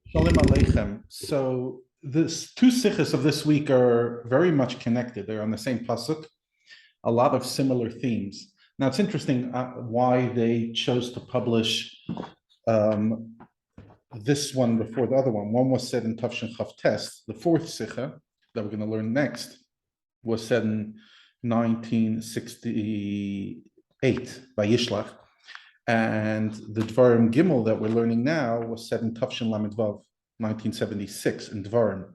Shalom Aleichem. So this two sichos of this week are very much connected. They're on the same pasuk, a lot of similar themes. Now it's interesting why they chose to publish um, this one before the other one. One was said in Tafshin Chav Tes. The fourth sicha that we're going to learn next was said in 1968 by Yishlach. And the Devarim Gimel that we're learning now was said in Tafshin Lamed Vav, 1976 in Devarim.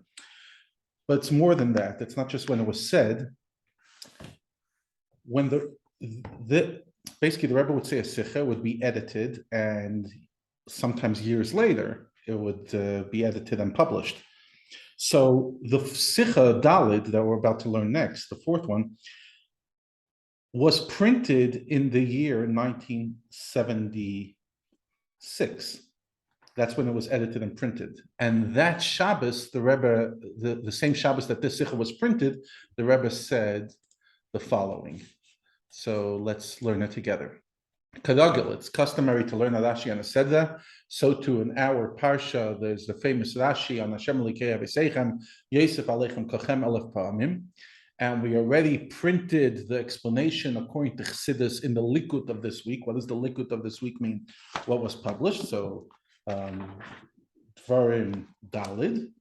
But it's more than that. It's not just when it was said. When basically the Rebbe would say a Sicha would be edited, and sometimes years later it would be edited and published. So the Sicha Dalid that we're about to learn next, the fourth one, was printed in the year 1976. That's when it was edited and printed. And that Shabbos, the Rebbe, the same Shabbos that this Sicha was printed, the Rebbe said the following. So let's learn it together. Kadagil, it's customary to learn a Rashi and a Sedra. So too in our Parsha, there's the famous Rashi on Hashem Elikei Avseichem, Yosef Aleichem Kachem Elef Pa'amim. And we already printed the explanation according to Chassidus in the Likut of this week. What does the Likut of this week mean? What was published? So Devarim Dalid.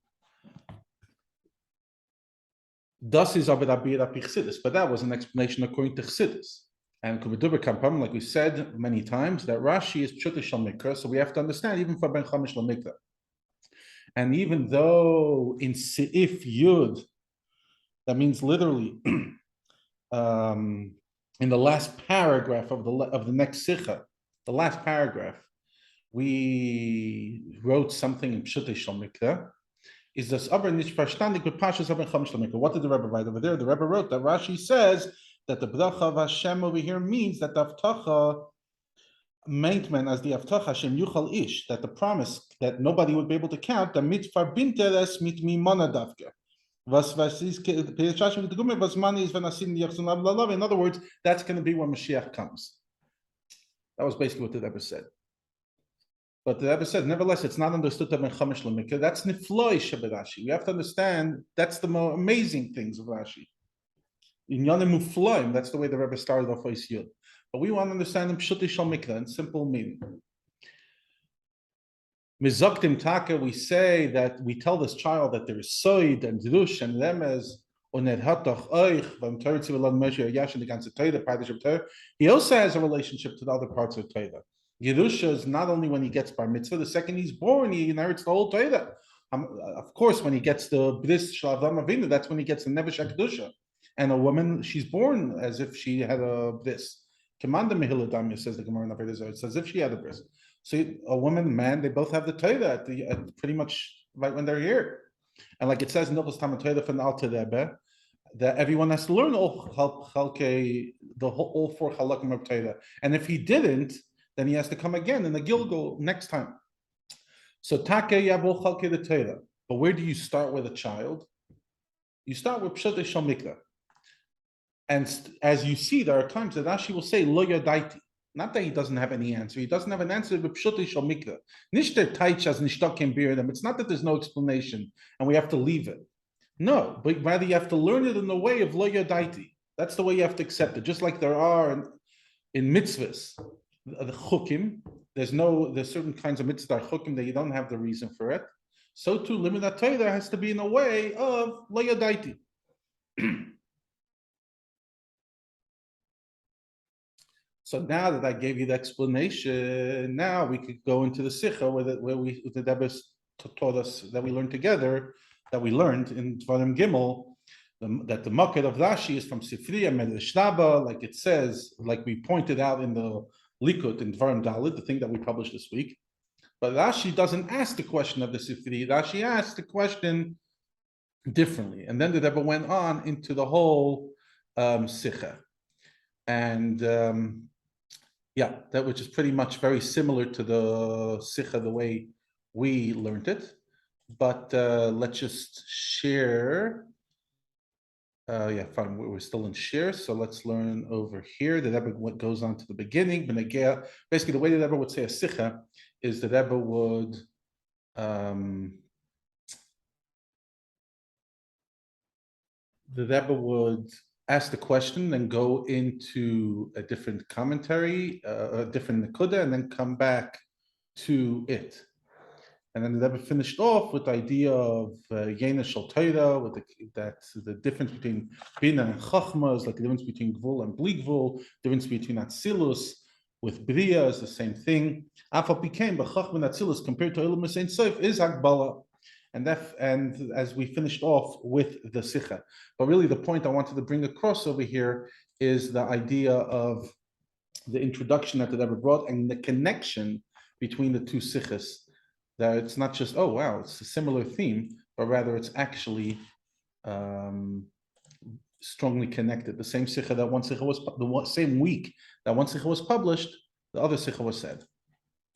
Das is Rabbi Chassidus, but that was an explanation according to Chassidus. And like we said many times, that Rashi is Pshuta Shal Mikra, so we have to understand even for Ben Chamish Shal Mikra. And even though in Seif Yud, that means literally in the last paragraph of the next Sicha, the last paragraph, we wrote something in Pshuta Shal Mikra. Is this aber nicht verstandig with Pashas aber Chamish Shal Mikra? What did the Rebbe write over there? The Rebbe wrote that Rashi says that the bracha of Hashem over here means that the Avtacha meant as the Avtacha Hashem Yuchal Ish, that the promise that nobody would be able to count, the mit verbinteres mit mimona davke. In other words, that's going to be when Mashiach comes. That was basically what the Rebbe said. But the Rebbe said, nevertheless, it's not understood to Ben Chamish Lamikah. That's Nifloi Rashi. We have to understand that's the more amazing things of Rashi. In Yonim Mufloim, that's the way the Rebbe started off Ois Yud. But we want to understand in Pshuti Shal Mikra, in simple meaning. Mizoktim Taka, we say that we tell this child that there is Soid and Drush and Remez, he also has a relationship to the other parts of Torah. Yerusha is not only when he gets bar mitzvah, the second he's born, he inherits the whole Torah. Of course, when he gets the bris shalavam avinu, that's when he gets the nevesh kedusha. And a woman, she's born as if she had a bris. Commander Mehiladamya says the Gemara in Avodah, it's as if she had a bris. So a woman, man, they both have the Torah at pretty much right when they're here. And like it says in Hilchos Talmud Torah from the Alter Rebbe, that everyone has to learn all four halakim of Torah. And if he didn't, then he has to come again in the Gilgal next time. So Take Yabol Chalke the Torah. But where do you start with a child? You start with Pshuta Shal Mikra. And as you see, there are times that Rashi will say Lo Yadaiti. Not that he doesn't have any answer. He doesn't have an answer with Pshuta Shal Mikra. Nishter Taichas Nishtakim Birdam. It's not that there's no explanation and we have to leave it. No, but rather you have to learn it in the way of Lo Yadaiti. That's the way you have to accept it. Just like there are in mitzvahs, the chukim, there's certain kinds of mitzvah chukim that you don't have the reason for it. So too, limit Torah has to be in a way of Lo Yadaiti. So now that I gave you the explanation, now we could go into the Sicha where the Rebbe taught us that we learned together, that we learned in Devarim Gimel, that the Maked of Rashi is from Sifriya Medrash, like it says, like we pointed out in the Likut in Devarim Dalid, the thing that we published this week. But Rashi doesn't ask the question of the Sifri. Rashi asked the question differently. And then the Rebbe went on into the whole Sicha. And that which is pretty much very similar to the Sicha, the way we learned it. But let's just share. Fine. We're still in share, so let's learn over here. The Rebbe goes on to the beginning. Basically, the way the Rebbe would say a Sicha is the Rebbe would the Rebbe would ask the question, then go into a different commentary, a different nekuda, and then come back to it. And then the Rebbe finished off with the idea of Yena Shal Torah, with that the difference between Bina and Chachma is like the difference between Gvul and Bli Gvul, difference between Atzilus with Bria is the same thing. Afal became but Chachma and Atzilus compared to Elam Saint Sof is Akbala. And as we finished off with the Sicha. But really the point I wanted to bring across over here is the idea of the introduction that the Rebbe brought and the connection between the two Sichos. That it's not just, oh wow, it's a similar theme, but rather it's actually strongly connected. The same Sicha that one Sicha was, the same week that one Sicha was published, the other Sicha was said.